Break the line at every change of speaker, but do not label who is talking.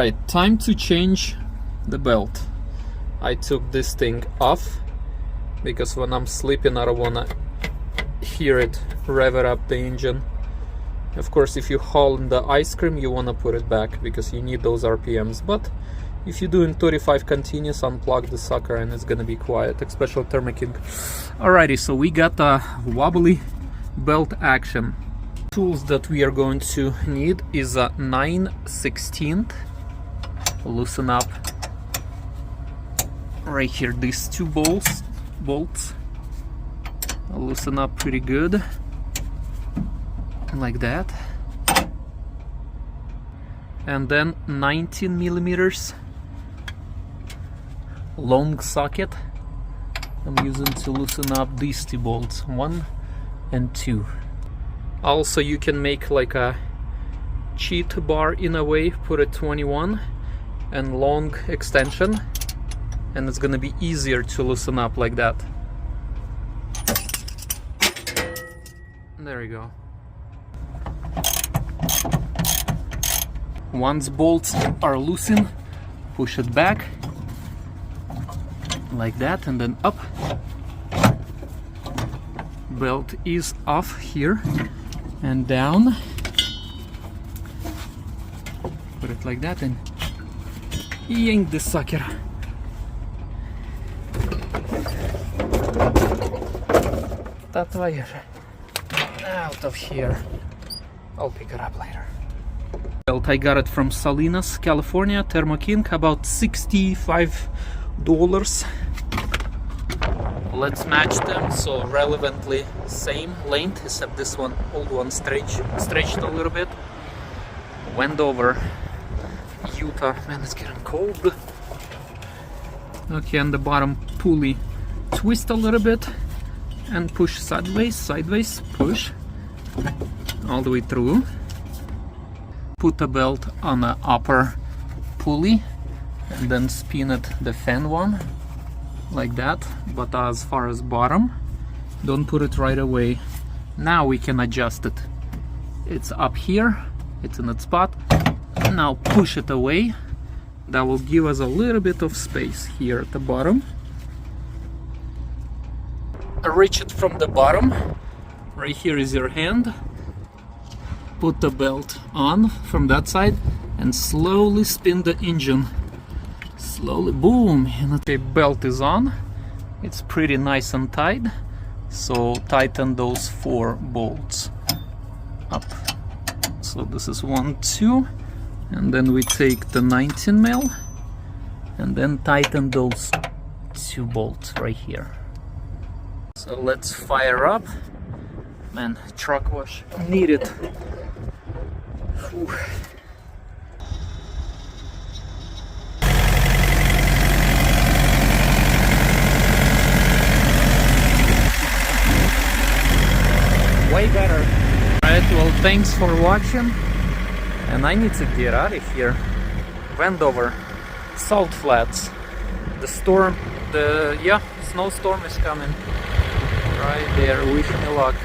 Alright, time to change the belt. I took this thing off because when I'm sleeping I don't wanna hear it rev it up the engine. Of course, if you haul in the ice cream you wanna put it back because you need those RPMs, but if you're doing 35 continuous, unplug the sucker and it's gonna be quiet, especially Thermo King. Alrighty, so we got a wobbly belt action. Tools that we are going to need is a 9/16. Loosen up right here these two bolts. I'll loosen up pretty good, like that. And then 19 millimeters long socket I'm using to loosen up these two bolts, 1 and 2. Also, you can make like a cheat bar in a way, put a 21 and long extension, and it's gonna be easier to loosen up like that. There we go. Once bolts are loosened, push it back like that and then up. Belt is off here and down. Put it like that and yank the sucker. That wire out of here. I'll pick it up later. Belt, I got it from Salinas, California, Thermo King, about $65. Let's match them, so relevantly same length, except this one, old one, stretched a little bit. Went over Utah. Man, it's getting cold. Okay, and the bottom pulley twist a little bit and push sideways, push all the way through. Put the belt on the upper pulley and then spin it the fan one like that, but as far as bottom, don't put it right away. Now we can adjust it. It's up here, it's in its spot. Now push it away. That will give us a little bit of space here at the bottom. Reach it from the bottom. Right here is your hand. Put the belt on from that side and slowly spin the engine. Slowly, boom, and the belt is on. It's pretty nice and tight, so tighten those 4 bolts up. So this is 1, 2, and then we take the 19 mil and then tighten those 2 bolts right here. So let's fire up. Man, truck wash needed. Whew. Way better. Alright, well, thanks for watching, and I need to get out of here. Wendover, Salt Flats. The storm, snowstorm is coming right there. Wish me luck.